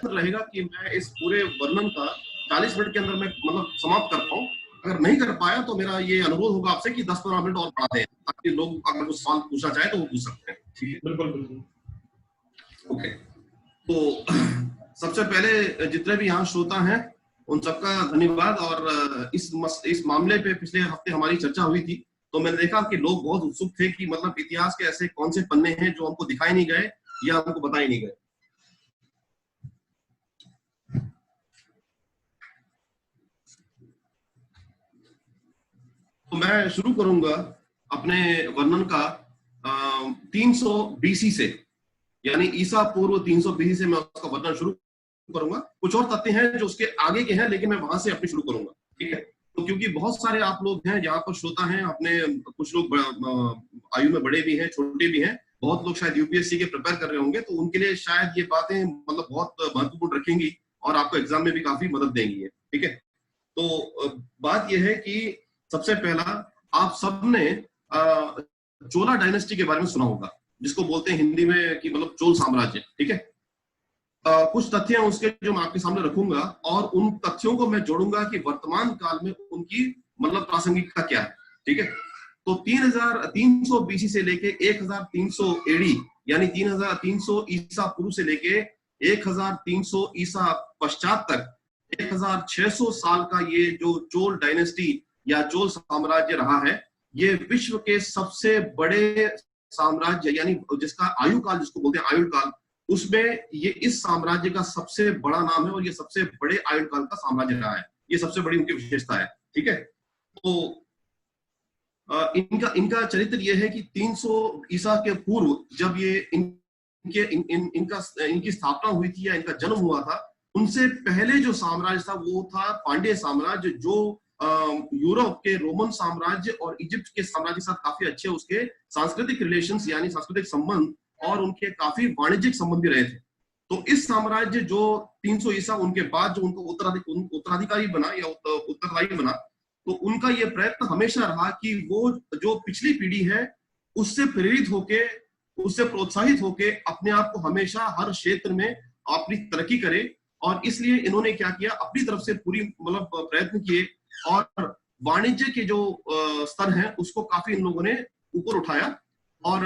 रहेगा कि मैं इस पूरे वर्णन का 40 मिनट के अंदर मैं मतलब समाप्त कर पाऊं। अगर नहीं कर पाया तो मेरा ये अनुरोध होगा आपसे कि 10-15 मिनट और बढ़ा दें, ताकि लोग अगर कुछ सवाल पूछना चाहे तो वो पूछ सकते हैं। ठीक है, बिल्कुल बिल्कुल। ओके। तो सबसे पहले जितने भी यहाँ श्रोता हैं उन सबका धन्यवाद। और इस मामले पे पिछले हफ्ते हमारी चर्चा हुई थी, तो मैंने देखा कि लोग बहुत उत्सुक थे कि मतलब इतिहास के ऐसे कौन से पन्ने हैं जो हमको दिखाई नहीं गए या हमको बताए नहीं गए। तो मैं शुरू करूंगा अपने वर्णन का 300 बीसी से, यानी ईसा पूर्व 300 बीसी से मैं उसका वर्णन शुरू करूंगा। कुछ और तथ्य हैं जो उसके आगे के हैं, लेकिन मैं वहां से अपनी शुरू करूंगा। ठीक है, तो क्योंकि बहुत सारे आप लोग हैं यहाँ पर श्रोता हैं अपने, कुछ लोग आयु में बड़े भी हैं, छोटे भी हैं, बहुत लोग शायद यूपीएससी के प्रिपेयर कर रहे होंगे, तो उनके लिए शायद ये बातें मतलब बहुत महत्वपूर्ण रखेंगी और आपको एग्जाम में भी काफी मदद देंगी। ठीक है, तो बात यह है कि सबसे पहला, आप सबने चोला डायनेस्टी के बारे में सुना होगा, जिसको बोलते हैं हिंदी में कि मतलब चोल साम्राज्य। ठीक है, कुछ तथ्य हैं उसके जो मैं आपके सामने रखूंगा, और उन तथ्यों को मैं जोड़ूंगा कि वर्तमान काल में उनकी मतलब प्रासंगिकता क्या है। ठीक है, तो 3300 बीसी से लेके 1300 एडी, यानी 3300 ईसा पूर्व से लेके 1300 ईसा पश्चात तक 1600 साल का ये जो चोल डायनेस्टी या चोल साम्राज्य रहा है, ये विश्व के सबसे बड़े साम्राज्य, यानी जिसका आयु काल जिसको बोलते हैं आयु काल, उसमें ये इस साम्राज्य का सबसे बड़ा नाम है और ये सबसे बड़े आयु काल का साम्राज्य रहा है। ये सबसे बड़ी उनकी विशेषता है। ठीक है, तो इनका इनका चरित्र यह है कि 300 ईसा के पूर्व जब ये इनकी स्थापना हुई थी या इनका जन्म हुआ था, उनसे पहले जो साम्राज्य था वो था पांड्य साम्राज्य, जो यूरोप के रोमन साम्राज्य और इजिप्ट के साम्राज्य के साथ काफी अच्छे उसके सांस्कृतिक रिलेशंस यानी सांस्कृतिक संबंध और उनके काफी वाणिज्यिक संबंध भी रहे थे। तो इस साम्राज्य जो 300 ईसा उनके बाद जो उनको उत्तराधिकारी बना या उत्तरदायी बना, तो उनका ये प्रयत्न हमेशा रहा कि वो जो पिछली पीढ़ी है उससे प्रेरित होके, उससे प्रोत्साहित होके अपने आप को हमेशा हर क्षेत्र में अपनी तरक्की करे। और इसलिए इन्होंने क्या किया, अपनी तरफ से पूरी मतलब प्रयत्न किए और वाणिज्य के जो स्तर है उसको काफी इन लोगों ने ऊपर उठाया। और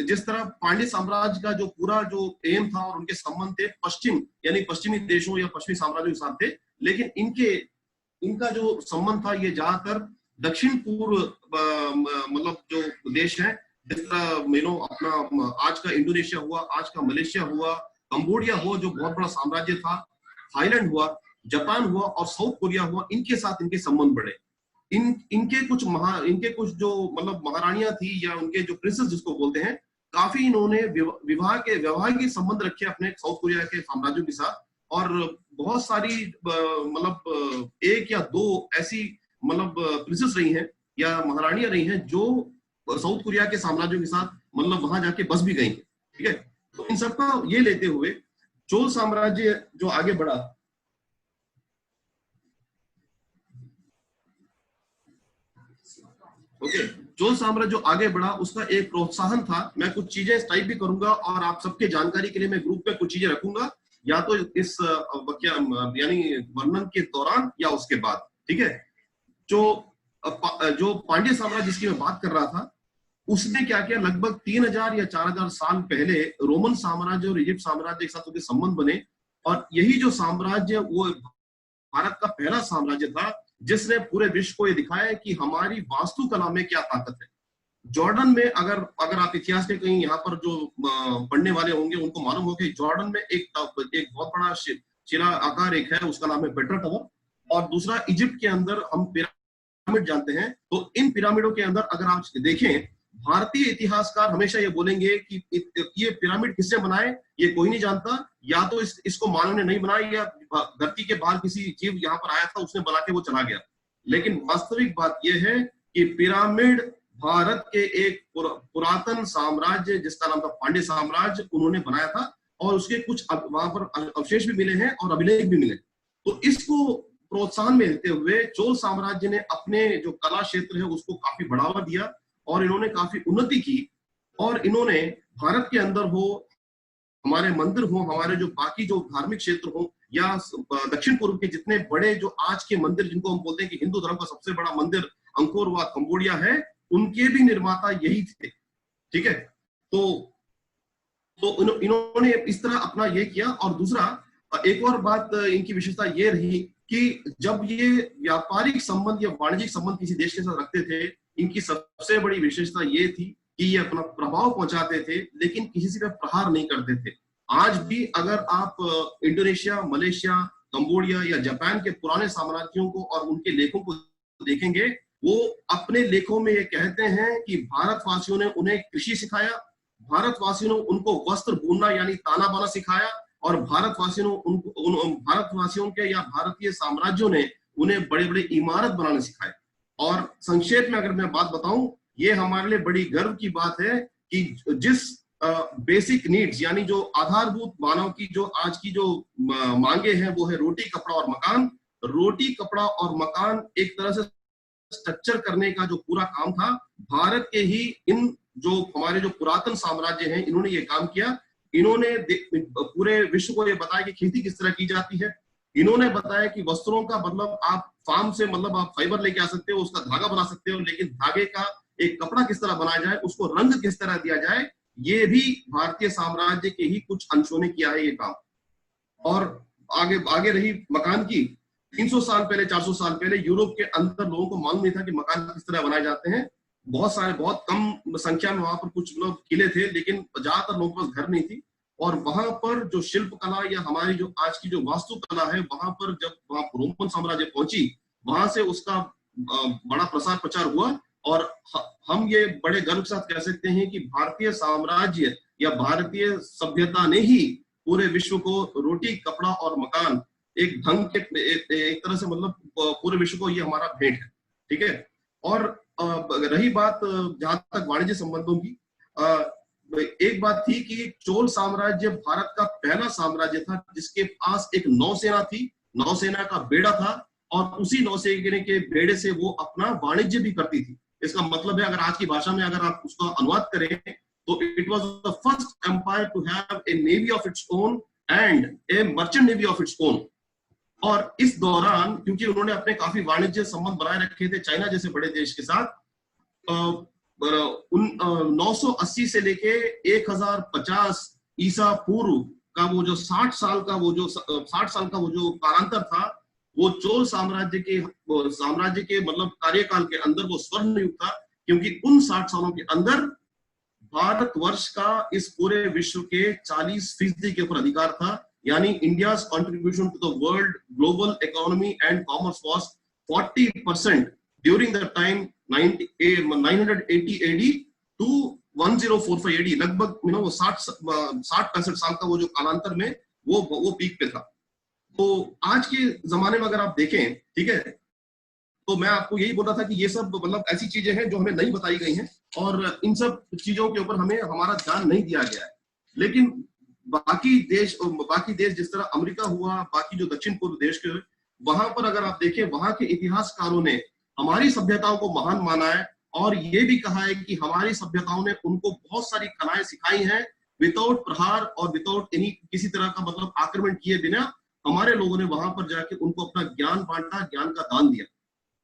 जिस तरह पांड्य साम्राज्य का जो पूरा जो एम था और उनके संबंध थे पश्चिम यानी पश्चिमी देशों या पश्चिमी साम्राज्यों के साथ थे, लेकिन इनका जो संबंध था ये ज्यादातर दक्षिण पूर्व मतलब जो देश है, जिस तरह अपना आज का इंडोनेशिया हुआ, आज का मलेशिया हुआ, कंबोडिया हुआ जो बहुत बड़ा साम्राज्य था, थाईलैंड हुआ, जापान हुआ और साउथ कोरिया हुआ, इनके साथ इनके संबंध बढ़े। इनके कुछ जो मतलब महारानियां थी या उनके जो प्रिंसेस जिसको बोलते हैं, काफी इन्होंने वैवाहिक संबंध रखे अपने साउथ कोरिया के साम्राज्यों के साथ। और बहुत सारी मतलब एक या दो ऐसी मतलब प्रिंसेस रही हैं या महारानियां रही हैं जो साउथ कोरिया के साम्राज्यों के साथ मतलब वहां जाके बस भी गई हैं। ठीक है, तो इन सबका ये लेते हुए चोल साम्राज्य जो आगे बढ़ा, ओके, चोल साम्राज्य जो आगे बढ़ा उसका एक प्रोत्साहन था। मैं कुछ चीजें टाइप भी करूंगा और आप सबके जानकारी के लिए मैं ग्रुप पे कुछ चीजें रखूंगा, या तो इस यानी वर्णन के दौरान या उसके बाद। ठीक है, जो पांड्य साम्राज्य जिसकी मैं बात कर रहा था, उसने क्या किया, लगभग 3000 या 4000 साल पहले रोमन साम्राज्य और इजिप्ट साम्राज्य के साथ उनके संबंध बने। और यही जो साम्राज्य वो भारत का पहला साम्राज्य था जिसने पूरे विश्व को ये दिखाया कि हमारी वास्तुकला में क्या ताकत है। जॉर्डन में अगर आप इतिहास के कहीं यहाँ पर जो पढ़ने वाले होंगे उनको मालूम हो कि जॉर्डन में एक बहुत बड़ा शिला आकार एक है, उसका नाम है पेट्रा टावर। और दूसरा इजिप्ट के अंदर हम पिरामिड जानते हैं। तो इन पिरामिडों के अंदर अगर आप देखें, भारतीय इतिहासकार हमेशा ये बोलेंगे कि ये पिरामिड किसने बनाए ये कोई नहीं जानता, या तो इसको मानव ने नहीं बनाया या धरती के बाहर किसी जीव यहाँ पर आया था उसने बना के वो चला गया। लेकिन वास्तविक बात यह है कि पिरामिड भारत के एक पुरातन साम्राज्य जिसका नाम था पांड्य साम्राज्य, उन्होंने बनाया था और उसके कुछ वहां पर अवशेष भी मिले हैं और अभिलेख भी मिले। तो इसको प्रोत्साहन में लेते हुए चोल साम्राज्य ने अपने जो कला क्षेत्र है उसको काफी बढ़ावा दिया और इन्होंने काफी उन्नति की। और इन्होंने भारत के अंदर हो हमारे मंदिर हो, हमारे जो बाकी जो धार्मिक क्षेत्र हो, या दक्षिण पूर्व के जितने बड़े जो आज के मंदिर जिनको हम बोलते हैं कि हिंदू धर्म का सबसे बड़ा मंदिर अंकोर व कंबोडिया है, उनके भी निर्माता यही थे। ठीक है, तो इन्होंने इस तरह अपना ये किया। और दूसरा, एक और बात इनकी विशेषता ये रही कि जब ये व्यापारिक संबंध या वाणिज्यिक संबंध किसी देश के साथ रखते थे, इनकी सबसे बड़ी विशेषता ये थी कि ये अपना प्रभाव पहुंचाते थे, लेकिन किसी पे प्रहार नहीं करते थे। आज भी अगर आप इंडोनेशिया, मलेशिया, कंबोडिया या जापान के पुराने साम्राज्यों को और उनके लेखों को देखेंगे, वो अपने लेखों में ये कहते हैं कि भारतवासियों ने उन्हें कृषि सिखाया, भारतवासियों ने उनको वस्त्र बुनना यानी ताना बाना सिखाया, और भारतवासियों ने भारतवासियों के या भारतीय साम्राज्यों ने उन्हें बड़े बड़े इमारत बनाने सिखाए। और संक्षेप में अगर मैं बात बताऊं, ये हमारे लिए बड़ी गर्व की बात है कि जिस बेसिक नीड्स यानी जो आधारभूत मानव की जो आज की जो मांगे हैं, वो है रोटी, कपड़ा और मकान। रोटी, कपड़ा और मकान एक तरह से स्ट्रक्चर करने का जो पूरा काम था, भारत के ही इन जो हमारे जो पुरातन साम्राज्य हैं, इन्होंने ये काम किया। इन्होंने पूरे विश्व को ये बताया कि खेती किस तरह की जाती है। इन्होंने बताया कि वस्त्रों का मतलब आप फार्म से मतलब आप फाइबर लेके आ सकते हो, उसका धागा बना सकते हो, लेकिन धागे का एक कपड़ा किस तरह बनाया जाए, उसको रंग किस तरह दिया जाए, ये भी भारतीय साम्राज्य के ही कुछ अंशों ने किया है ये काम। और आगे आगे रही मकान की, 300 साल पहले, 400 साल पहले यूरोप के अंदर लोगों को मालूम नहीं था कि मकान किस तरह बनाए जाते हैं। बहुत कम संख्या में वहां पर कुछ लोग किले थे, लेकिन ज्यादातर लोगों के पास घर नहीं थी। और वहां पर जो शिल्प कला या हमारी जो आज की जो वास्तुकला है, वहां पर जब वहां रोमन साम्राज्य पहुंची, वहां से उसका बड़ा प्रसार प्रचार हुआ। और हम ये बड़े गर्व के साथ कह सकते हैं कि भारतीय साम्राज्य या भारतीय सभ्यता ने ही पूरे विश्व को रोटी, कपड़ा और मकान एक ढंग के एक तरह से मतलब पूरे विश्व को ये हमारा भेंट है। ठीक है, और रही बात जहां तक वाणिज्य संबंधों की, एक बात थी कि चोल साम्राज्य भारत का पहला साम्राज्य था जिसके पास एक नौसेना थी, नौसेना का बेड़ा था, और उसी नौसेना के बेड़े से वो अपना वाणिज्य भी करती थी। इसका मतलब है, अगर आज की भाषा में अगर आप उसका अनुवाद करें, तो it was the first empire to have a navy of its own and a merchant navy of its own. और इस दौरान क्योंकि उन्होंने अपने काफी वाणिज्य संबंध बनाए रखे थे चाइना जैसे बड़े देश के साथ, 980 से लेके 1050 ईसा पूर्व का वो जो 60 साल का वो जो कालांतर था, वो चोल साम्राज्य के मतलब कार्यकाल के अंदर वो स्वर्ण युग था, क्योंकि उन 60 सालों के अंदर भारतवर्ष का इस पूरे विश्व के 40% के ऊपर अधिकार था। यानी India's contribution to the world global economy and commerce was 40% during the time 980 AD to 1045 AD, लगभग 60-65 साल का वो जो कालांतर में वो पीक पे था। तो आज के जमाने में अगर आप देखें, ठीक है, तो मैं आपको यही बोल रहा था कि ये सब मतलब ऐसी चीजें हैं जो हमें नहीं बताई गई हैं, और इन सब चीजों के ऊपर हमें हमारा ध्यान नहीं दिया गया है। लेकिन बाकी देश जिस तरह अमेरिका हुआ, बाकी जो दक्षिण पूर्व देश के, वहां पर अगर आप देखें, वहां के इतिहासकारों ने हमारी सभ्यताओं को महान माना है, और ये भी कहा है कि हमारी सभ्यताओं ने उनको बहुत सारी कलाएं सिखाई हैं विदाउट प्रहार और विदाउट एनी किसी तरह का मतलब आक्रमण किए बिना। हमारे लोगों ने वहां पर जाके उनको अपना ज्ञान बांटा, ज्ञान का दान दिया।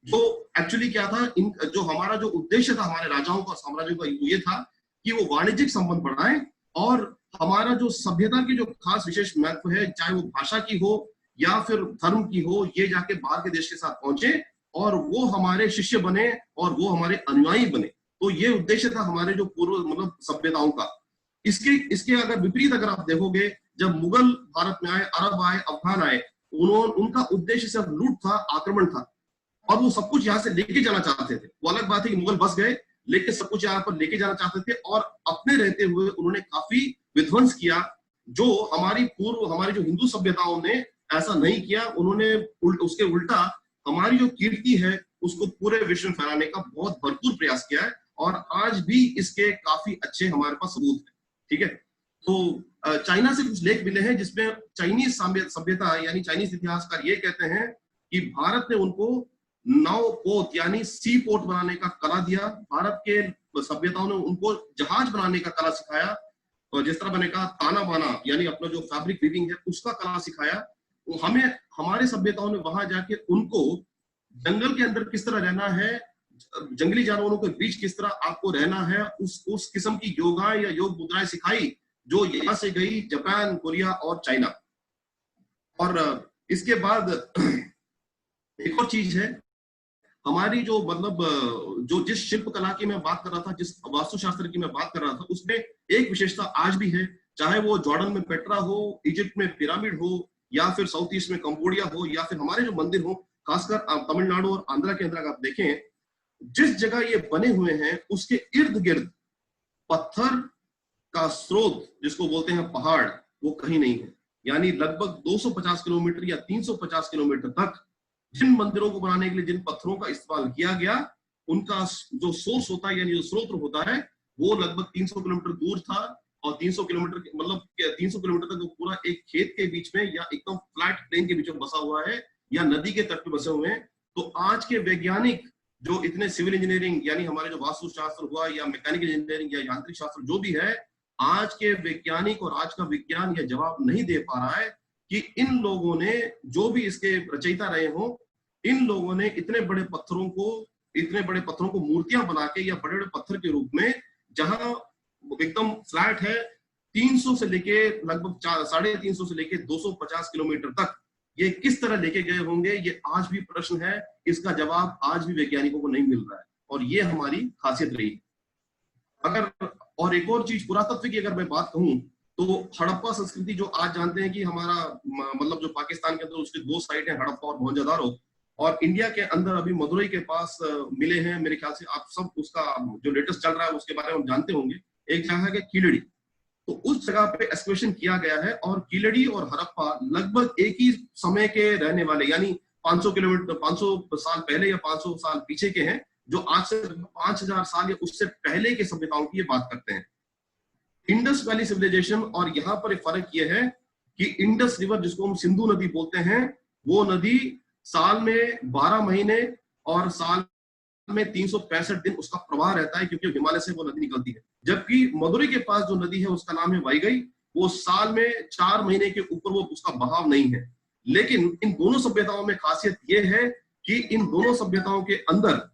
तो एक्चुअली क्या था, जो हमारा जो उद्देश्य था हमारे राजाओं का, साम्राज्यों का, ये था कि वो वाणिज्यिक संबंध बढ़ाएं, और हमारा जो सभ्यता की जो खास विशेष महत्व है, चाहे वो भाषा की हो या फिर धर्म की हो, ये जाके बाहर के देश के साथ पहुंचे और वो हमारे शिष्य बने और वो हमारे अनुयायी बने। तो ये उद्देश्य था हमारे जो पूर्व मतलब सभ्यताओं का। इसके अगर विपरीत अगर आप देखोगे, जब मुगल भारत में आए, अरब आए, अफगान आए, उनका उद्देश्य सिर्फ लूट था, आक्रमण था, और वो सब कुछ यहाँ से लेके जाना चाहते थे। वो अलग बात है कि मुगल बस गए, लेकिन सब कुछ यहाँ पर लेके जाना चाहते थे, और अपने रहते हुए उन्होंने काफी विध्वंस किया, जो हमारी जो हिंदू सभ्यताओं ने ऐसा नहीं किया। उन्होंने उसके उल्टा हमारी जो कीर्ति है उसको पूरे विश्व में फैलाने का बहुत भरपूर प्रयास किया है, और आज भी इसके काफी अच्छे हमारे पास सबूत है। ठीक है, तो चाइना से कुछ लेख मिले हैं जिसमें चाइनीज सभ्यता यानी चाइनीज इतिहासकार ये कहते हैं कि भारत ने उनको नाव पोत यानी सी पोर्ट बनाने का कला दिया, भारत के सभ्यताओं ने उनको जहाज बनाने का कला सिखाया, और जिस तरह मैंने कहा ताना बाना यानी अपना जो फैब्रिक वीविंग है उसका कला सिखाया। हमें हमारे सभ्यताओं ने वहां जाके उनको जंगल के अंदर किस तरह रहना है, जंगली जानवरों के बीच किस तरह आपको रहना है, उस किस्म की योगा या योग मुद्राएं सिखाई जो यहाँ से गई जापान, कोरिया और चाइना। और इसके बाद एक और चीज है, हमारी जो मतलब जो जिस शिल्प कला की मैं बात कर रहा था, जिस वास्तुशास्त्र की मैं बात कर रहा था, उसमें एक विशेषता आज भी है, चाहे वो जॉर्डन में पेट्रा हो, इजिप्ट में पिरामिड हो, या फिर साउथ ईस्ट में कंबोडिया हो, या फिर हमारे जो मंदिर हो, खासकर तमिलनाडु और आंध्रा के अंदर आप देखें, जिस जगह ये बने हुए हैं उसके इर्द गिर्द पत्थर का स्रोत जिसको बोलते हैं पहाड़, वो कहीं नहीं है। यानी लगभग 250 किलोमीटर या 350 किलोमीटर तक जिन मंदिरों को बनाने के लिए जिन पत्थरों का इस्तेमाल किया गया, उनका जो सोर्स होता है यानी जो स्रोत होता है, वो लगभग 300 किलोमीटर दूर था। और 300 किलोमीटर मतलब 300 किलोमीटर तक वो पूरा एक खेत के बीच में या एकदम फ्लैट प्लेन के बीच में बसा हुआ है, या नदी के तट पे बसे हुए हैं। तो आज के वैज्ञानिक जो इतने सिविल इंजीनियरिंग यानी हमारे जो वास्तुशास्त्र हुआ या मैकेनिकल इंजीनियरिंग या यांत्रिक शास्त्र जो भी है, आज के वैज्ञानिक और आज का विज्ञान यह जवाब नहीं दे पा रहा है कि इन लोगों ने जो भी इसके रचयिता रहे हो, इन लोगों ने इतने बड़े पत्थरों को मूर्तियां बना के या बड़े बड़े पत्थर के रूप में, जहां एकदम फ्लैट है, 300 से लेके लगभग 350 से लेके 250 किलोमीटर तक ये किस तरह लेके गए होंगे, ये आज भी प्रश्न है। इसका जवाब आज भी वैज्ञानिकों को नहीं मिल रहा है, और ये हमारी खासियत रही। अगर और एक और चीज पुरातत्व की अगर मैं बात कहूं, तो हड़प्पा संस्कृति जो आज जानते हैं कि हमारा मतलब जो पाकिस्तान के अंदर उसके 2 साइट है, हड़प्पा और मोहनजोदारो, और इंडिया के अंदर अभी मदुरई के पास मिले हैं। मेरे ख्याल से आप सब उसका जो लेटेस्ट चल रहा है उसके बारे में जानते होंगे। एक जगह है कीलड़ी, तो उस जगह पे एक्सकवेशन किया गया है, और कीलड़ी और हड़प्पा लगभग एक ही समय के रहने वाले, यानी 500 साल पहले या 500 साल पीछे के हैं, जो आज से 5000 साल या उससे पहले के सभ्यताओं की ये बात करते हैं। इंडस वैली सिविलाइजेशन, और यहाँ पर एक फर्क यह है कि इंडस रिवर जिसको हम सिंधु नदी बोलते हैं, वो नदी साल में 12 महीने और साल में 365 दिन उसका प्रवाह रहता है, क्योंकि हिमालय से वो नदी निकलती है। जबकि मदुरई के पास जो नदी है उसका नाम है वैगई, वो साल में 4 महीने के ऊपर वो उसका बहाव नहीं है। लेकिन इन दोनों सभ्यताओं में खासियत ये है कि इन दोनों सभ्यताओं के अंदर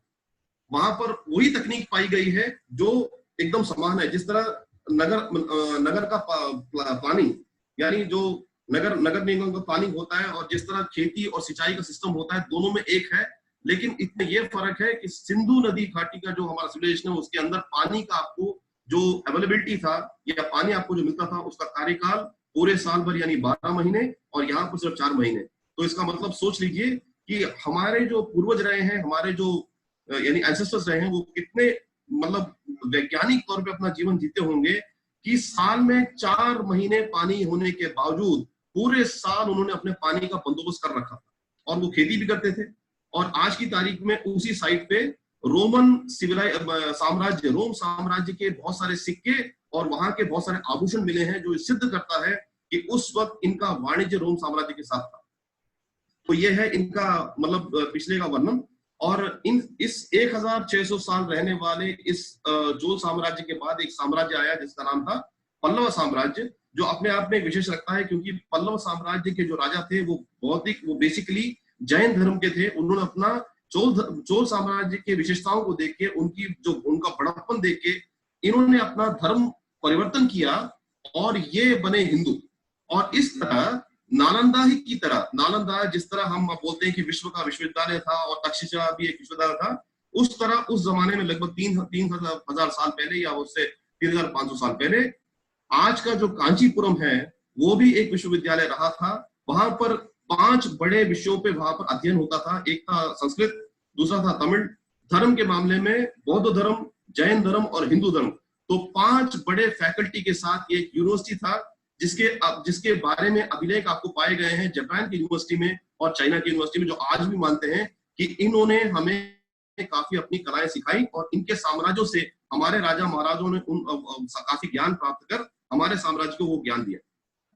वहां पर वही तकनीक पाई गई है जो एकदम समान है। जिस तरह नगर का प्लानिंग, यानी जो नगर निगम का प्लानिंग होता है, और जिस तरह खेती और सिंचाई का सिस्टम होता है, दोनों में एक है। लेकिन इतना ये फर्क है कि सिंधु नदी घाटी का जो हमारा सिविलाइजेशन है, उसके अंदर पानी का आपको जो अवेलेबिलिटी था या पानी आपको जो मिलता था, उसका कार्यकाल पूरे साल भर यानी 12 महीने, और यहाँ पर सिर्फ 4 महीने। तो इसका मतलब सोच लीजिए कि हमारे जो पूर्वज रहे हैं, हमारे जो यानी एंसेस्टर्स रहे हैं, वो कितने मतलब वैज्ञानिक तौर पे अपना जीवन जीते होंगे कि साल में 4 महीने पानी होने के बावजूद पूरे साल उन्होंने अपने पानी का बंदोबस्त कर रखा था, और वो खेती भी करते थे। और आज की तारीख में उसी साइट पे रोम साम्राज्य के बहुत सारे सिक्के और वहां के बहुत सारे आभूषण मिले हैं, जो सिद्ध करता है कि उस वक्त इनका वाणिज्य रोम साम्राज्य के साथ था। तो ये है इनका मतलब पिछले का वर्णन। और इस 1600 साल रहने वाले इस चोल साम्राज्य के बाद एक साम्राज्य आया जिसका नाम था पल्लव साम्राज्य, जो अपने आप में विशेष रखता है, क्योंकि पल्लव साम्राज्य के जो राजा थे वो बेसिकली जैन धर्म के थे। उन्होंने अपना चोल साम्राज्य के विशेषताओं को देख के, उनका बड़प्पन देख के, इन्होंने अपना धर्म परिवर्तन किया और ये बने हिंदू। और इस तरह नालंदा जिस तरह हम बोलते हैं कि विश्व का विश्वविद्यालय था, और तक्षशिला भी एक विश्वविद्यालय था, उस तरह उस जमाने में लगभग 3,000 साल पहले या उससे 3,500 साल पहले आज का जो कांचीपुरम है वो भी एक विश्वविद्यालय रहा था। वहां पर 5 बड़े विषयों पे वहां पर अध्ययन होता था। एक था संस्कृत, दूसरा था तमिल, धर्म के मामले में बौद्ध धर्म, जैन धर्म और हिंदू धर्म। तो 5 बड़े फैकल्टी के साथ ये एक यूनिवर्सिटी था, जिसके बारे में अभिलेख आपको पाए गए हैं जापान की यूनिवर्सिटी में और चाइना की यूनिवर्सिटी में, जो आज भी मानते हैं कि इन्होंने हमें काफी अपनी कलाएं सिखाई, और इनके साम्राज्यों से हमारे राजा महाराजों ने काफी ज्ञान प्राप्त कर हमारे साम्राज्य को वो ज्ञान दिया।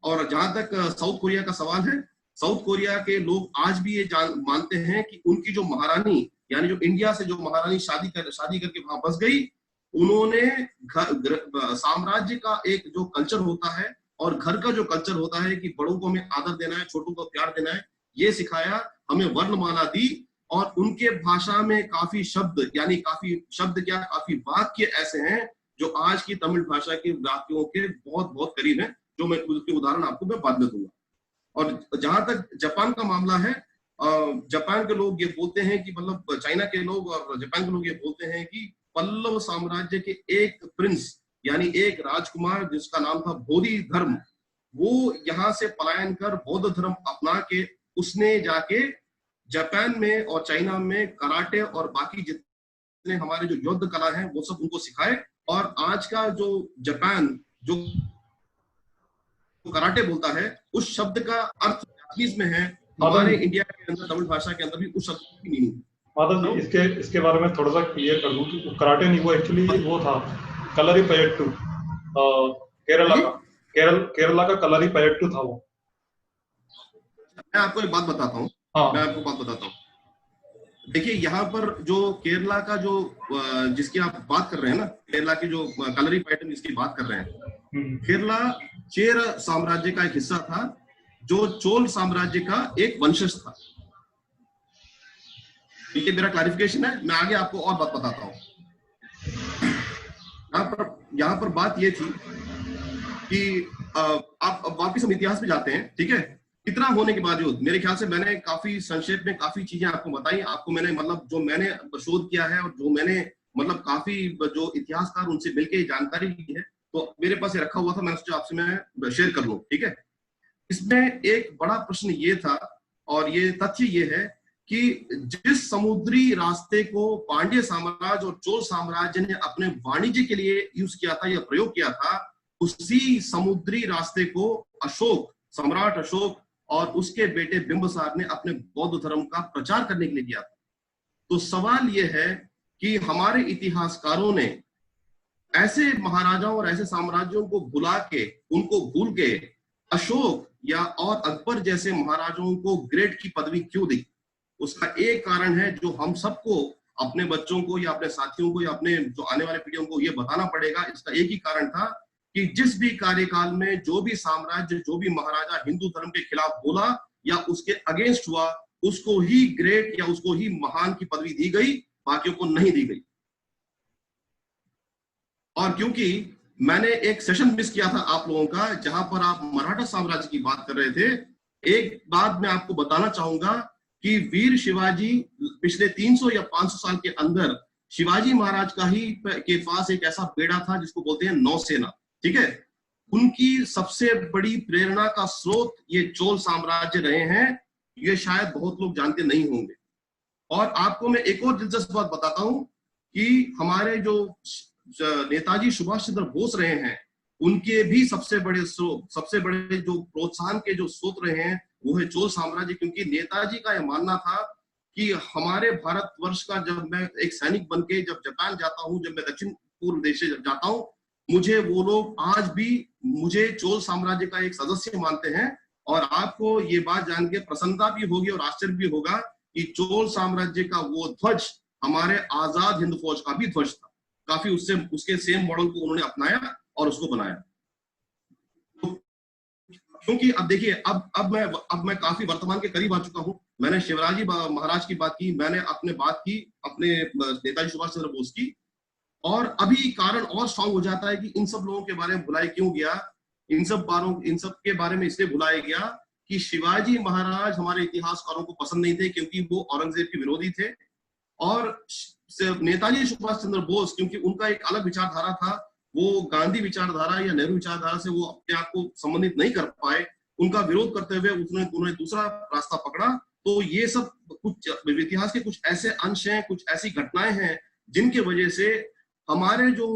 और जहां तक साउथ कोरिया का सवाल है, साउथ कोरिया के लोग आज भी ये मानते हैं कि उनकी जो महारानी, यानी जो इंडिया से जो महारानी शादी करके वहां बस गई, उन्होंने साम्राज्य का एक जो कल्चर होता है और घर का जो कल्चर होता है कि बड़ों को हमें आदर देना है, छोटों को प्यार देना है, ये सिखाया, हमें वर्णमाला दी। और उनके भाषा में काफी शब्द, यानी काफी शब्द क्या, काफी वाक्य ऐसे हैं जो आज की तमिल भाषा के वाक्यों के बहुत बहुत करीब हैं, जो मैं उसके उदाहरण आपको मैं बाद में दूंगा। और जहां तक जापान का मामला है, जापान के लोग ये बोलते हैं कि, मतलब चाइना के लोग और जापान के लोग ये बोलते हैं कि पल्लव साम्राज्य के एक प्रिंस, यानी एक राजकुमार जिसका नाम था बोधि धर्म, वो यहाँ से पलायन कर बौद्ध धर्म अपना के उसने जाके जापान में और चाइना में कराटे और बाकी जितने हमारे जो युद्ध कला है वो सब उनको सिखाए। और आज का जो जापान जो कराटे बोलता है, उस शब्द का अर्थ जापानीज में है। हमारे इंडिया के अंदर तमिल भाषा के अंदर भी उस शब्द की मीनिंग। माधव जी, इसके बारे में थोड़ा सा क्लियर कर दूं कि कराटे नहीं, वो एक्चुअली वो था कलरीपयट्टू, केरला का कलरीपयट्टू था वो। मैं आपको एक बात बताता हूँ। हाँ। मैं आपको बात बताता हूँ। देखिए यहाँ पर जो केरला का जो जिसकी आप बात कर रहे हैं ना, केरला की जो कलरीपयट्टू जिसकी बात कर रहे हैं, केरला चेर साम्राज्य का एक हिस्सा था जो चोल साम्राज्य का एक वंशज था। ये मेरा क्लैरिफिकेशन है, मैं आगे आपको और बात बताता हूँ। यहाँ पर बात ये थी कि आप वापिस हम इतिहास में जाते हैं, ठीक है। इतना होने के बावजूद मेरे ख्याल से मैंने काफी संक्षेप में काफी चीजें आपको बताई। आपको मैंने मतलब जो मैंने शोध किया है और जो मैंने मतलब काफी जो इतिहासकार उनसे मिलकर जानकारी ली है, तो मेरे पास ये रखा हुआ था, मैंने सोचा आपसे मैं शेयर कर लूं, ठीक है। इसमें एक बड़ा प्रश्न ये था और ये तथ्य ये है कि जिस समुद्री रास्ते को पांड्य साम्राज्य और चोल साम्राज्य ने अपने वाणिज्य के लिए यूज किया था या प्रयोग किया था, उसी समुद्री रास्ते को अशोक, सम्राट अशोक और उसके बेटे बिंबिसार ने अपने बौद्ध धर्म का प्रचार करने के लिए किया था। तो सवाल यह है कि हमारे इतिहासकारों ने ऐसे महाराजाओं और ऐसे साम्राज्यों को भुला के, उनको भूल के अशोक या और अकबर जैसे महाराजाओं को ग्रेट की पदवी क्यों दी? उसका एक कारण है जो हम सबको, अपने बच्चों को या अपने साथियों को या अपने जो आने वाले पीढ़ियों को ये बताना पड़ेगा। इसका एक ही कारण था कि जिस भी कार्यकाल में जो भी साम्राज्य, जो भी महाराजा हिंदू धर्म के खिलाफ बोला या उसके अगेंस्ट हुआ, उसको ही ग्रेट या उसको ही महान की पदवी दी गई, बाकियों को नहीं दी गई। और क्योंकि मैंने एक सेशन मिस किया था आप लोगों का जहां पर आप मराठा साम्राज्य की बात कर रहे थे, एक बात मैं आपको बताना चाहूंगा कि वीर शिवाजी पिछले 300 या 500 साल के अंदर शिवाजी महाराज का ही के पास एक ऐसा बेड़ा था जिसको बोलते हैं नौसेना, ठीक है। उनकी सबसे बड़ी प्रेरणा का स्रोत ये चोल साम्राज्य रहे हैं, ये शायद बहुत लोग जानते नहीं होंगे। और आपको मैं एक और दिलचस्प बात बताता हूं कि हमारे जो नेताजी सुभाष चंद्र बोस रहे हैं, उनके भी सबसे बड़े जो प्रोत्साहन के जो स्रोत रहे हैं वो है चोल साम्राज्य। क्योंकि नेताजी का यह मानना था कि हमारे भारतवर्ष का, जब मैं एक सैनिक बन के जब जापान जाता हूँ, जब मैं दक्षिण पूर्व देश से जाता हूँ, मुझे वो लोग आज भी मुझे चोल साम्राज्य का एक सदस्य मानते हैं। और आपको ये बात जान के प्रसन्नता भी होगी और आश्चर्य भी होगा कि चोल साम्राज्य का वो ध्वज हमारे आजाद हिंद फौज का भी ध्वज था। काफी उसके सेम मॉडल को उन्होंने अपनाया और उसको बनाया। तो क्योंकि अब देखिए, अब मैं काफी वर्तमान के करीब आ चुका हूं। मैंने शिवाजी महाराज की बात की, मैंने अपने बात की अपने नेताजी सुभाष चंद्र बोस की, और अभी कारण और स्ट्रांग हो जाता है कि इन सब लोगों के बारे में भुलाया क्यों गया। इन सब के बारे में इसलिए भुलाया गया कि शिवाजी महाराज हमारे इतिहासकारों को पसंद नहीं थे, क्योंकि वो औरंगजेब के विरोधी थे। और नेताजी सुभाष चंद्र बोस, क्योंकि उनका एक अलग विचारधारा था, वो गांधी विचारधारा या नेहरू विचारधारा से वो अपने आप को संबंधित नहीं कर पाए। उनका विरोध करते हुए उन्होंने दूसरा रास्ता पकड़ा। तो ये सब कुछ इतिहास के कुछ ऐसे अंश हैं, कुछ ऐसी घटनाएं हैं जिनके वजह से हमारे जो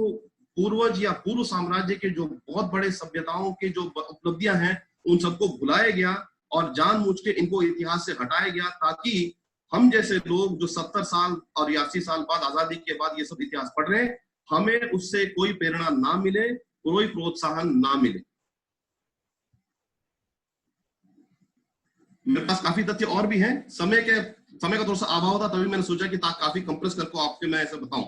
पूर्वज या पूर्व साम्राज्य के जो बहुत बड़े सभ्यताओं के जो उपलब्धियां हैं, उन सबको भुलाया गया और जानबूझ के इनको इतिहास से हटाया गया, ताकि हम जैसे लोग जो 70 साल और 80 साल बाद, आजादी के बाद ये सब इतिहास पढ़ रहे हैं, हमें उससे कोई प्रेरणा ना मिले, कोई प्रोत्साहन ना मिले। मेरे पास काफी तथ्य और भी हैं, समय का थोड़ा सा अभाव था, तभी मैंने सोचा कि काफी कंप्रेस करके आपके मैं ऐसे बताऊं।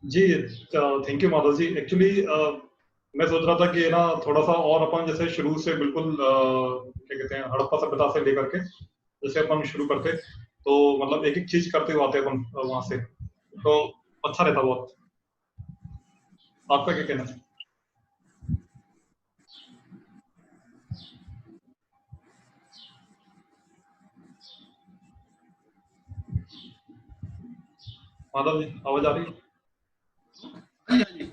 जी, thank you Madhav ji. Actually मैं सोच रहा था कि ना थोड़ा सा और अपन जैसे शुरू से बिल्कुल क्या कहते हैं हड़प्पा सभ्यता से लेकर के जैसे अपन शुरू करते, तो मतलब एक एक चीज करते हुए आते अपन वहां से, तो अच्छा रहता बहुत। आपका क्या कहना है? माधव जी आवाज आ रही है? हाँ जी, हाँ जी।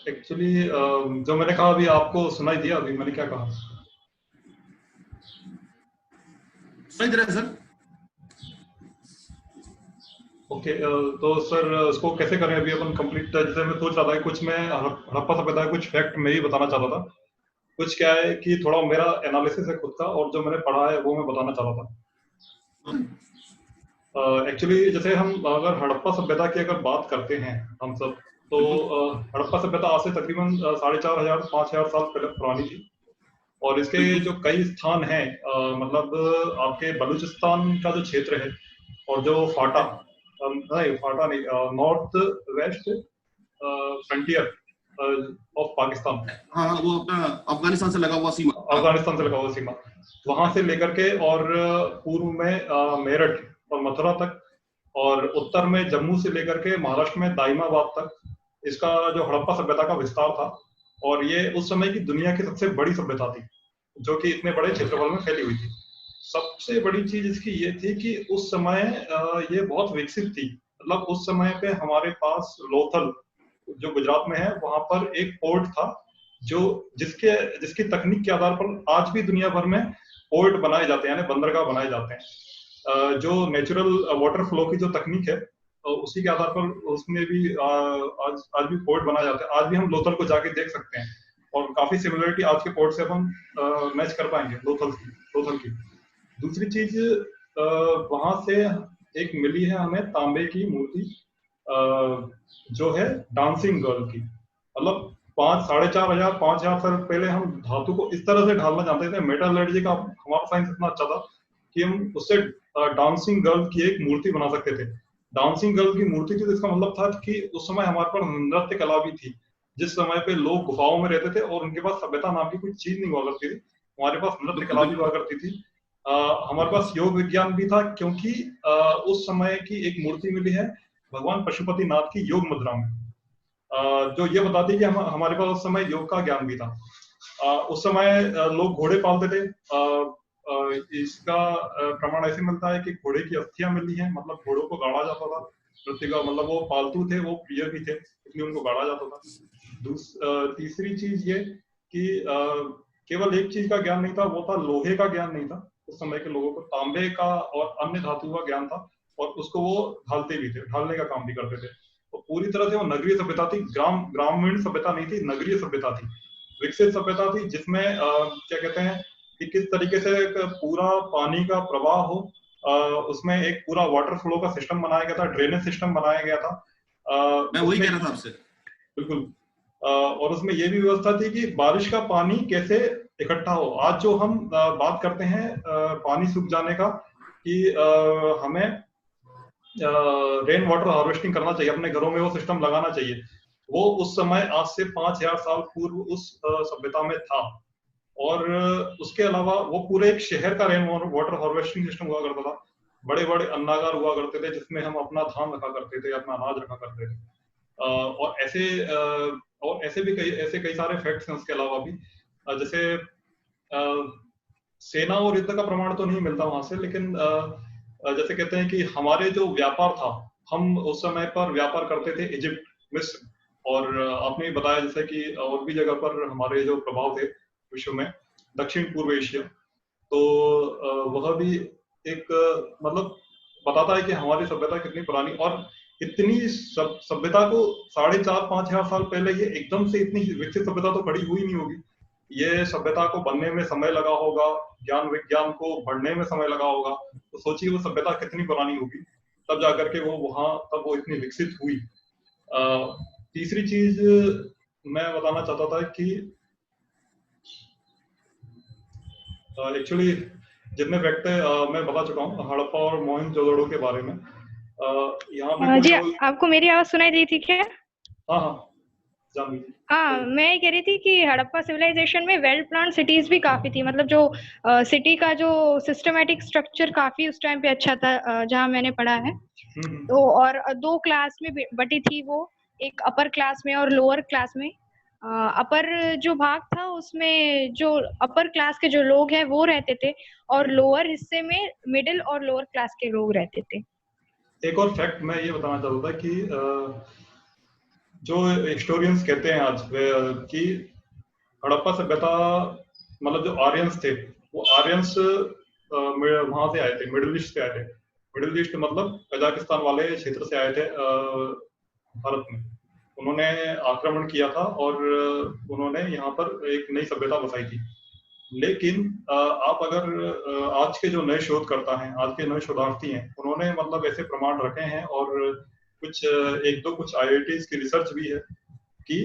एक्चुअली जो मैंने कहा अभी आपको सुनाई दिया? अभी मैंने क्या कहा? सही तरह है, सर। ओके, तो सर इसको कैसे करें अभी अपन कंप्लीट? जैसे मैं सोच रहा था कि कुछ मैं हड़प्पा सभ्यता कुछ फैक्ट मैं ही बताना चाहता था। कुछ क्या है कि थोड़ा मेरा एनालिसिस है खुद का, और जो मैंने पढ़ा है वो मैं बताना चाह रहा था। एक्चुअली जैसे हम अगर हड़प्पा सभ्यता की अगर बात करते हैं हम सब, तो बिल्कुल। हड़प्पा सभ्यता आज से तकरीबन 4,500 5,000 साल पहले पुरानी थी। और इसके बिल्कुल। जो कई स्थान हैं, मतलब आपके बलूचिस्तान का जो क्षेत्र है, और जो फाटा, ओके। नहीं फाटा नहीं, north west frontier of Pakistan, हाँ हाँ, वो अपना अफगानिस्तान से लगा हुआ सीमा। हाँ। अफगानिस्तान से लगा हुआ सीमा, वहां से लेकर के और पूर्व में मेरठ और मथुरा तक, और उत्तर में जम्मू से लेकर के महाराष्ट्र में दाइमाबाद तक इसका जो हड़प्पा सभ्यता का विस्तार था। और ये उस समय की दुनिया की सबसे बड़ी सभ्यता थी, जो कि इतने बड़े क्षेत्रफल में फैली हुई थी। सबसे बड़ी चीज इसकी ये थी कि उस समय ये बहुत विकसित थी। मतलब उस समय पे हमारे पास लोथल, जो गुजरात में है, वहां पर एक पोर्ट था, जो जिसके जिसकी तकनीक के आधार पर आज भी दुनिया भर में पोर्ट बनाए जाते हैं, यानी बंदरगाह बनाए जाते हैं। जो नेचुरल वाटर फ्लो की जो तकनीक है, उसी के आधार पर उसमें भी आज आज भी पोर्ट बनाए जाते हैं। आज भी हम लोथल को जाके देख सकते हैं, और काफी सिमिलरिटी आज के पोर्ट से अपन मैच कर पाएंगे लोथल की। दूसरी चीज, वहां से एक मिली है हमें तांबे की मूर्ति, जो है डांसिंग गर्ल की। मतलब 4,500 5,000 साल पहले हम धातु को इस तरह से ढालना जानते थे, मेटलर्जी का हमारा साइंस इतना अच्छा था कि हम उससे डांसिंग गर्ल की एक मूर्ति बना सकते थे। डांसिंग गर्ल की मूर्ति थी, तो इसका मतलब था कि उस समय हमारे पास नृत्य कला भी थी। जिस समय पे लोग गुफाओं में रहते थे और उनके पास सभ्यता नाम की कोई चीज नहीं हुआ करती थी, हमारे पास नृत्य बिल्कुल कला भी हुआ बिल्कुल। करती थी। हमारे पास योग विज्ञान भी था, क्योंकि उस समय की एक मूर्ति मिली है भगवान पशुपतिनाथ की योग मुद्रा में, जो ये बताती है कि हमारे पास उस समय योग का ज्ञान भी था। उस समय लोग घोड़े पालते थे। इसका प्रमाण ऐसे मिलता है कि घोड़े की अस्थियां मिली हैं, मतलब घोड़ों को गाड़ा जाता था। नृत्य का मतलब वो पालतू थे, वो प्रिय भी थे, इसलिए उनको गाड़ा जाता था। तीसरी चीज ये कि केवल एक चीज का ज्ञान नहीं था, वो था लोहे का ज्ञान नहीं था। उस समय के लोगों को तांबे का और अन्य धातु का ज्ञान था, और उसको वो ढालते भी थे, ढालने का काम भी करते थे। तो पूरी तरह से वो नगरीय सभ्यता थी, ग्रामीण सभ्यता नहीं थी, नगरीय सभ्यता थी, विकसित सभ्यता थी, जिसमें क्या कहते हैं कि किस तरीके से एक पूरा पानी का प्रवाह हो, उसमें एक पूरा वाटर फ्लो का सिस्टम बनाया गया था, ड्रेनेज सिस्टम बनाया गया था। मैं वही उसमें कह रहा था आपसे। बिल्कुल, और उसमें ये भी व्यवस्था थी कि बारिश का पानी कैसे इकट्ठा हो। आज जो हम बात करते हैं पानी सूख जाने का, कि हमें रेन वाटर हार्वेस्टिंग करना चाहिए, अपने घरों में वो सिस्टम लगाना चाहिए, वो उस समय आज से 5,000 साल पूर्व उस सभ्यता में था। और उसके अलावा वो पूरे एक शहर का रेन वाटर हार्वेस्टिंग सिस्टम हुआ करता था। बड़े बड़े अन्नागार हुआ करते थे, जिसमें हम अपना धान रखा करते थे, अपना अनाज रखा करते थे। और ऐसे भी कई सारे फैक्ट्स हैं उसके अलावा भी। जैसे सेना और युद्ध का प्रमाण तो नहीं मिलता वहां से, लेकिन जैसे कहते हैं कि हमारे जो व्यापार था, हम उस समय पर व्यापार करते थे इजिप्ट, मिस्र, और आपने भी बताया जैसे कि और भी जगह पर हमारे जो प्रभाव थे विश्व में, दक्षिण पूर्व एशिया। तो वह भी एक मतलब बताता है कि हमारी सभ्यता कितनी पुरानी, और इतनी सभ्यता को 4,500 5,000 साल पहले ये एकदम से इतनी विकसित सभ्यता तो खड़ी हुई नहीं होगी। ये सभ्यता को बनने में समय लगा होगा, ज्ञान विज्ञान को बढ़ने में समय लगा होगा। तो सोचिए वो सभ्यता कितनी पुरानी होगी, तब जाकर के वो वहां तब वो इतनी विकसित हुई। तीसरी चीज मैं बताना चाहता था कि एक्चुअली जितने फैक्ट मैं बता चुका हूँ हड़प्पा और मोहनजोदड़ो के बारे में। यहाँ पे कुछ जी, आपको मेरी आवाज सुनाई दी थी क्या? हाँ हाँ जानवी जी। हाँ, मैं ये कह रही थी कि हड़प्पा सिविलाइजेशन में वेल प्लान सिटीज भी काफी थी, मतलब जो सिटी का जो सिस्टमेटिक स्ट्रक्चर काफी उस टाइम पे अच्छा था, जहाँ मैंने पढ़ा है। तो और दो क्लास में बटी थी वो, एक अपर क्लास में और लोअर क्लास में। अपर जो भाग था उसमें जो अपर क्लास के जो लोग हैं वो रहते थे, और लोअर हिस्से में मिडिल और लोअर क्लास के लोग रहते थे। एक और फैक्ट मैं ये बताना चाहता था कि जो हिस्टोरियंस कहते हैं आज कि हड़प्पा सभ्यता मतलब जो आर्यंस थे वो आर्यंस वहां से आए थे, मिडिल ईस्ट से आए थे। मिडिल ईस्ट मतलब कजाकिस्तान वाले क्षेत्र से आए थे भारत में। उन्होंने आक्रमण किया था और उन्होंने यहाँ पर एक नई सभ्यता बसाई थी। लेकिन आप अगर आज के जो नए शोधकर्ता हैं, आज के नए शोधार्थी हैं, उन्होंने मतलब ऐसे प्रमाण रखे हैं और कुछ एक दो कुछ आईआईटीज की रिसर्च भी है कि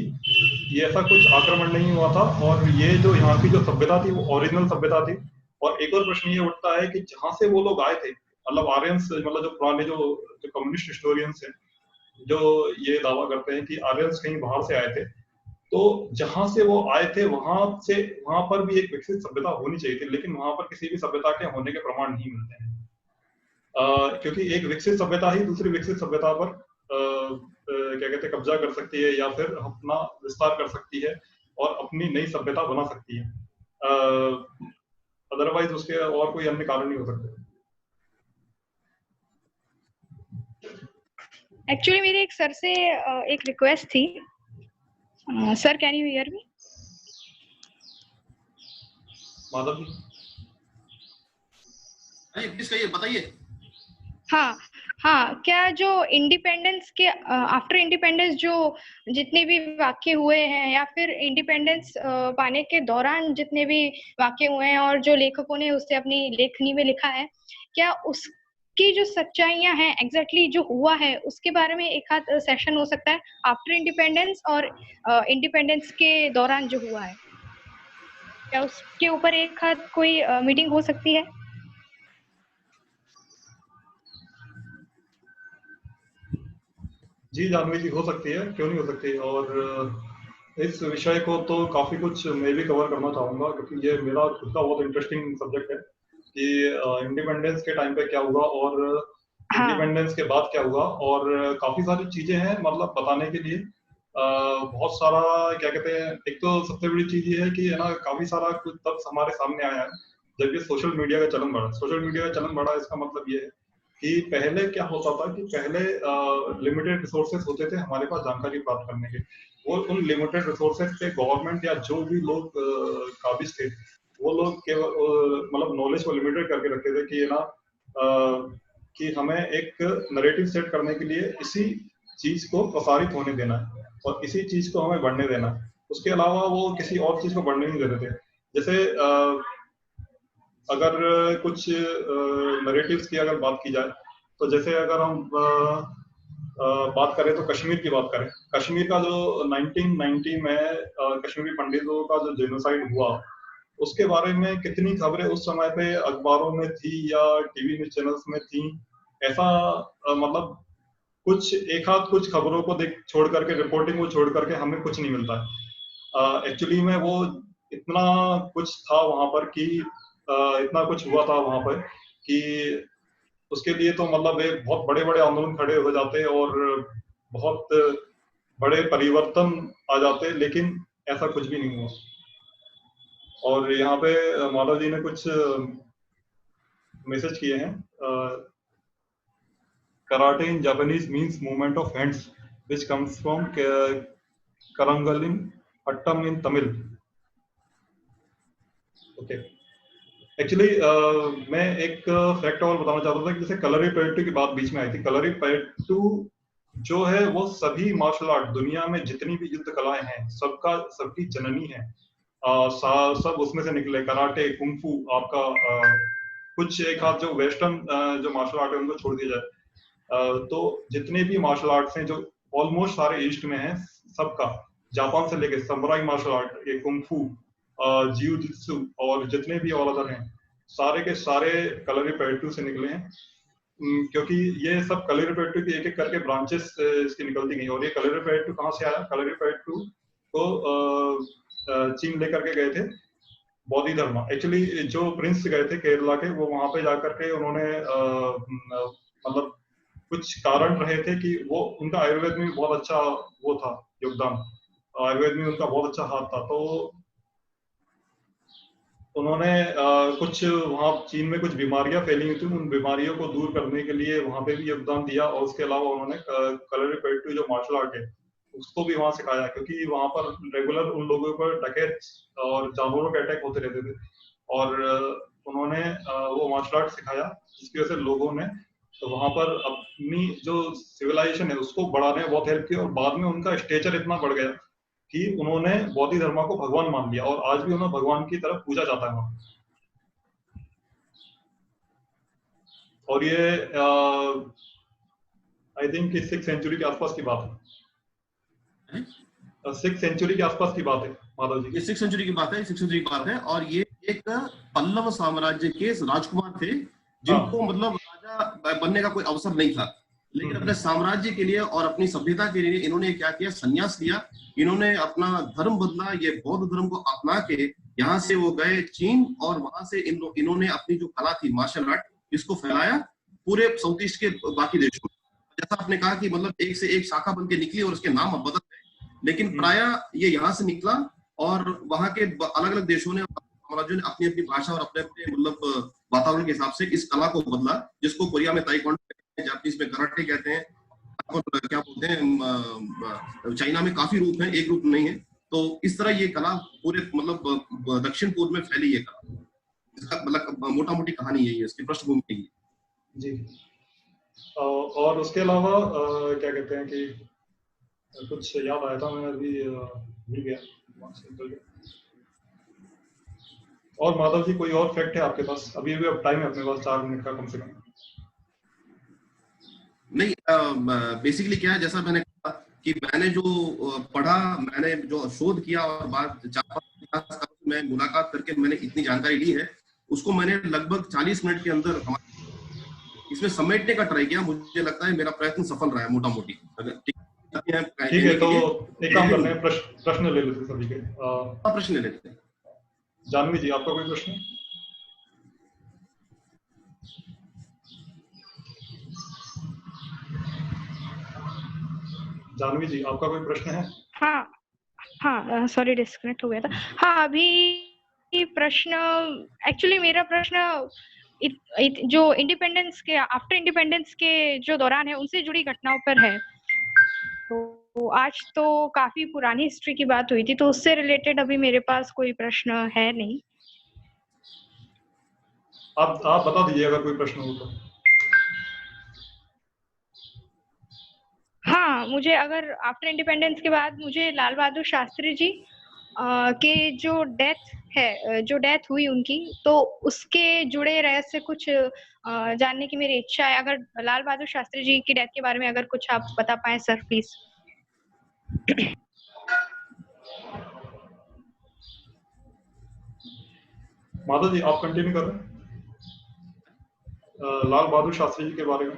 ये ऐसा कुछ आक्रमण नहीं हुआ था और ये जो यहाँ की जो सभ्यता थी वो ओरिजिनल सभ्यता थी। और एक और प्रश्न ये उठता है कि जहाँ से वो लोग आए थे, मतलब आर्यंस, मतलब जो पुराने जो कम्युनिस्ट हिस्टोरियंस हैं जो ये दावा करते हैं कि आर्यंस कहीं बाहर से आए थे, तो जहां से वो आए थे वहां पर भी एक विकसित सभ्यता होनी चाहिए थी, लेकिन वहां पर किसी भी सभ्यता के होने के प्रमाण नहीं मिलते हैं। क्योंकि एक विकसित सभ्यता ही दूसरी विकसित सभ्यता पर क्या कहते हैं कब्जा कर सकती है या फिर अपना विस्तार कर सकती है और अपनी नई सभ्यता बना सकती है। अदरवाइज उसके और कोई अन्य कारण नहीं हो सकते। एक्चुअली मेरी एक सर से एक रिक्वेस्ट थी। Sir, can you hear me? Madhav ji please कहिए, बताइए। हाँ हाँ, क्या जो इंडिपेंडेंस के आफ्टर इंडिपेंडेंस जो जितने भी वाक्य हुए हैं, या फिर इंडिपेंडेंस पाने के दौरान जितने भी वाक्य हुए हैं और जो लेखकों ने उससे अपनी लेखनी में लिखा है, क्या उसकी जो सच्चाइयां हैं, एग्जैक्टली जो हुआ है उसके बारे में एक आध सेशन हो सकता है, आफ्टर इंडिपेंडेंस और इंडिपेंडेंस के दौरान जो हुआ है? क्या उसके ऊपर एक आध कोई मीटिंग हो सकती है? जी जानवी जी, हो सकती है, क्यों नहीं हो सकती। और इस विषय को तो काफी कुछ मैं भी कवर करना चाहूंगा क्योंकि ये मेरा खुद का बहुत इंटरेस्टिंग सब्जेक्ट है कि इंडिपेंडेंस के टाइम पे क्या हुआ और हाँ इंडिपेंडेंस के बाद क्या हुआ। और काफी सारी चीजें हैं मतलब बताने के लिए। बहुत सारा क्या कहते हैं, एक तो सबसे बड़ी चीज ये है कि है ना, काफी सारा कुछ तब हमारे सामने आया है जब ये सोशल मीडिया का चलन बढ़ा। सोशल मीडिया का चलन बढ़ा इसका मतलब ये है कि पहले क्या होता था कि पहले लिमिटेड रिसोर्सेज होते थे हमारे पास जानकारी प्राप्त करने के। वो उन लिमिटेड रिसोर्सेज पे गवर्नमेंट या जो भी लोग काबिज थे वो लोग केवल मतलब नॉलेज को लिमिटेड करके रखते थे कि ना कि हमें एक नरेटिव सेट करने के लिए इसी चीज को प्रसारित होने देना है और इसी चीज को हमें बढ़ने देना है। उसके अलावा वो किसी और चीज को बढ़ने नहीं देते थे। जैसे अगर कुछ नरेटिव्स की अगर बात की जाए तो जैसे अगर हम बात करें तो कश्मीर की बात करें। कश्मीर का जो 1990 में कश्मीरी पंडितों का जो जेनोसाइड हुआ उसके बारे में कितनी खबरें उस समय पे अखबारों में थी या टीवी न्यूज चैनल्स में थी, ऐसा मतलब कुछ एक आध कुछ खबरों को देख छोड़ करके, रिपोर्टिंग को छोड़ करके हमें कुछ नहीं मिलता है। एक्चुअली में वो इतना कुछ था वहां पर कि इतना कुछ हुआ था वहां पर कि उसके लिए तो मतलब एक बहुत बड़े बड़े आंदोलन खड़े हो जाते और बहुत बड़े परिवर्तन आ जाते, लेकिन ऐसा कुछ भी नहीं हुआ। और यहाँ पे माधव जी ने कुछ मैसेज किए हैं। Karate in Japanese means movement of hands which comes from करंगल इन अट्टम इन तमिल। ओके, एक्चुअली मैं एक फैक्ट और बताना चाहता था कि जैसे कलरी पयट्टू की बात बीच में आई थी। कलरी पयट्टू जो है वो सभी मार्शल आर्ट दुनिया में जितनी भी युद्ध कलाएं हैं सबकी जननी है। सब उसमें से निकले। कराटे, कुंफू, आपका कुछ एक हाथ जो वेस्टर्न जो मार्शल आर्ट है उनको छोड़ दिया जाए तो जितने भी मार्शल आर्ट्स हैं जो ऑलमोस्ट सारे ईस्ट में हैं, सबका जापान से लेके समुराई मार्शल आर्ट, ये कुंफू, जियो जित्सु और जितने भी और अदर हैं सारे के सारे कलरी पयट्टू से निकले हैं। क्योंकि ये सब कलरीपयट्टू की एक-एक करके ब्रांचेस इसकी निकलती गई, और ये कलरीपयट्टू कहाँ से आया? कलरीपयट्टू को चीन लेकर के गए थे बौद्धि धर्म। एक्चुअली जो प्रिंस गए थे केरला के, वो वहां पे जाकर के उन्होंने मतलब कुछ कारण रहे थे कि वो उनका आयुर्वेद में भी बहुत अच्छा वो था योगदान, आयुर्वेद में उनका बहुत अच्छा हाथ था, तो उन्होंने कुछ वहाँ चीन में कुछ बीमारियां फैली हुई थी, उन बीमारियों को दूर करने के लिए वहाँ पे भी योगदान दिया, और उसके अलावा उन्होंने कलरीपयट्टू जो मार्शल आर्ट है उसको भी वहाँ सिखाया, क्योंकि वहाँ पर रेगुलर उन लोगों पर डकैत और जानवरों के अटैक होते रहते थे, और उन्होंने वो मार्शल आर्ट सिखाया, जिसकी वजह से लोगों ने तो वहाँ पर अपनी जो सिविलाइजेशन है उसको बढ़ाने में बहुत हेल्प की, और बाद में उनका स्टेचर इतना बढ़ गया कि उन्होंने बौद्धि धर्म को भगवान मान लिया, और आज भी उन्हें भगवान की तरफ पूजा जाता है वहाँ। और ये आई थिंक 6th सेंचुरी के आसपास की बात है, 6th सेंचुरी के आसपास की बात है माधव जी। ये 6th सेंचुरी की बात है, 6th सेंचुरी की बात है, और ये एक पल्लव साम्राज्य के राजकुमार थे जिनको मतलब राजा बनने का कोई अवसर नहीं था, लेकिन अपने साम्राज्य के लिए और अपनी सभ्यता के लिए इन्होंने क्या किया, संन्यास लिया, इन्होंने अपना धर्म बदला, ये बौद्ध धर्म को अपना के यहाँ से वो गए चीन, और वहां से इन्होंने अपनी जो कला थी मार्शल आर्ट इसको फैलाया पूरे साउथ ईस्ट के बाकी देशों में। जैसा आपने कहा कि मतलब एक से एक शाखा बन के निकली और उसके नाम अब बदल गए, लेकिन प्राय ये यहाँ से निकला, और वहां के अलग अलग देशों ने साम्राज्यों ने अपनी अपनी भाषा और अपने अपने मतलब वातावरण के हिसाब से इस कला को बदला, जिसको कोरिया में ताइक्वांडो कहते हैं, जापानीज में कराटे कहते हैं, और क्या बोलते हैं चाइना में काफी रूप हैं, एक रूप नहीं है। तो इस तरह ये कला पूरे मतलब दक्षिण पूर्व में फैली ये कला, इसका मतलब मोटा मोटी कहानी यही है, इसकी पृष्ठभूमि यही है जी। और उसके अलावा क्या कहते हैं कि कुछ याद आया था, मैं अभी भूल गया। और माधव जी कोई और फैक्ट है आपके पास? अभी भी अब टाइम है अपने पास 4 मिनट का कम से कम। नहीं, बेसिकली क्या है, जैसा मैंने कहा कि मैंने जो पढ़ा, मैंने जो शोध किया और बाद 4-5 मैं मुलाकात करके मैंने इतनी जानकारी ली है, उसको मैंने लगभग 40 मिनट के अंदर इसमें समेटने का ट्राई किया। मुझे लगता है मेरा प्रयत्न सफल रहा है मोटा मोटी। ठीक है, तो एक काम करते हैं, प्रश्न ले लेते सभी के। प्रश्न ले लेते हैं। जानवी जी, आपका कोई प्रश्न? जानवी जी, आपका कोई प्रश्न है? हाँ, सॉरी डिस्कनेक्ट हो गया था। हाँ, अभी प्रश्न, एक्चुअली मेरा प्रश्न जो इंडिपेंडेंस के आफ्टर इंडिपेंडेंस के जो दौरान है उनसे जुड़ी घटनाओं पर है। तो आज तो काफी पुरानी हिस्ट्री की बात हुई थी, तो उससे रिलेटेड अभी मेरे पास कोई प्रश्न है नहीं। आप बता दीजिए अगर कोई प्रश्न हो तो। हाँ, मुझे अगर आफ्टर इंडिपेंडेंस के बाद मुझे लाल बहादुर शास्त्री जी के जो डेथ हुई उनकी, तो उसके जुड़े रहस्य कुछ जानने की मेरी इच्छा है। अगर लाल बहादुर शास्त्री जी की डेथ के बारे में अगर कुछ आप बता पाए सर, प्लीज। माधव जी, आप कंटिन्यू कर रहे हैं लाल बहादुर शास्त्री जी के बारे में।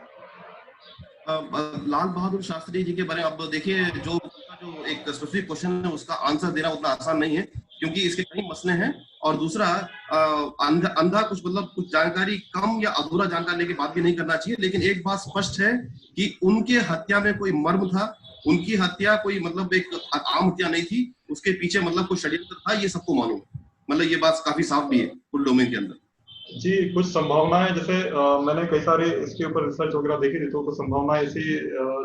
लाल बहादुर शास्त्री जी के बारे में अब देखिए, जो एक स्पेसिफिक क्वेश्चन है उसका आंसर देना उतना आसान नहीं है, क्योंकि इसके कई मसले हैं, और दूसरा अंधा कुछ मतलब कुछ जानकारी कम या अधूरा जानकारी लेके बात भी नहीं करना चाहिए। लेकिन एक बात स्पष्ट है कि उनके हत्या में कोई मर्म था, उनकी हत्या कोई मतलब एक आम हत्या नहीं थी, उसके पीछे मतलब कोई षड्यंत्र था, ये सबको मालूम। मतलब ये बात काफी साफ भी है फुल डोमेन के अंदर। जी, कुछ संभावनाएं, जैसे मैंने कई सारे इसके ऊपर रिसर्च वगैरह देखी थी, तो कुछ संभावनाएं ऐसी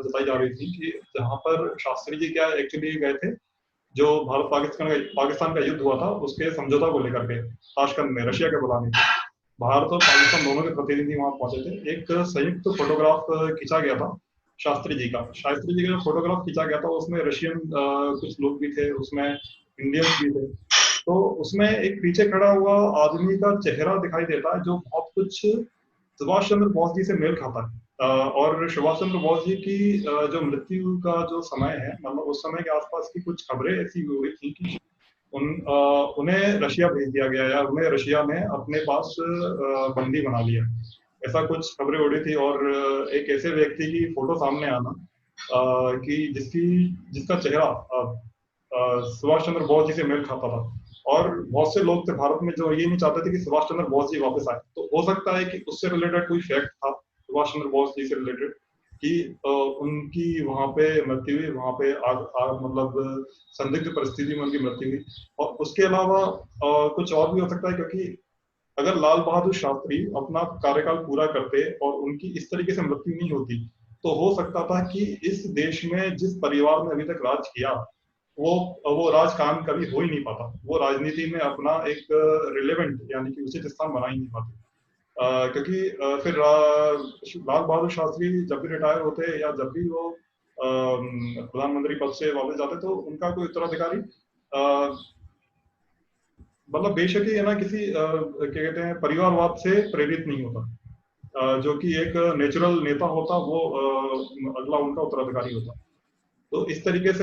जताई जा रही थी कि जहां पर शास्त्री जी क्या एक्चुअली गए थे, जो भारत पाकिस्तान का युद्ध हुआ था उसके समझौता को लेकर के ताशकंद में रशिया के बुलाने पे भारत और पाकिस्तान दोनों के प्रतिनिधि वहां पहुंचे थे। एक संयुक्त फोटोग्राफ खींचा गया था शास्त्री जी का जो फोटोग्राफ खींचा गया था उसमें रशियन कुछ लोग भी थे, उसमें इंडियंस भी थे। तो उसमें एक पीछे खड़ा हुआ आदमी का चेहरा दिखाई देता है जो बहुत कुछ सुभाष चंद्र बोस जी से मेल खाता है, और सुभाष चंद्र बोस जी की जो मृत्यु का जो समय है, मतलब उस समय के आसपास की कुछ खबरें ऐसी हुई थी कि उन्हें रशिया भेज दिया गया, या उन्हें रशिया में अपने पास बंदी बना लिया। ऐसा कुछ खबरें उड़ी थी, और एक ऐसे व्यक्ति की फोटो सामने आना कि जिसका चेहरा सुभाष चंद्र बोस जी से मेल खाता था, और बहुत से लोग थे भारत में जो ये नहीं चाहते थे कि सुभाष चंद्र बोस जी वापस आए। तो हो सकता है कि उससे रिलेटेड कोई फैक्ट था सुभाष चंद्र बोस जी से रिलेटेड कि उनकी वहां पे मृत्यु हुई, वहां पे मतलब संदिग्ध परिस्थिति में उनकी मृत्यु हुई। और उसके अलावा कुछ और भी हो सकता है, क्योंकि अगर लाल बहादुर शास्त्री अपना कार्यकाल पूरा करते और उनकी इस तरीके से मृत्यु नहीं होती, तो हो सकता था कि इस देश में जिस परिवार ने अभी तक राज किया वो राज कायम कभी हो ही नहीं पाता, वो राजनीति में अपना एक रिलेवेंट यानी कि उचित स्थान बना ही नहीं पाते। क्योंकि फिर लाल बहादुर शास्त्री जब भी रिटायर होते या जब भी वो प्रधानमंत्री पद से वापस जाते, तो उनका कोई उत्तराधिकारी मतलब बेशक ही है ना किसी क्या कहते हैं परिवारवाद से प्रेरित नहीं होता। जो कि एक नेचुरल नेता होता वो अगला उनका उत्तराधिकारी होता। तो इस तरीके से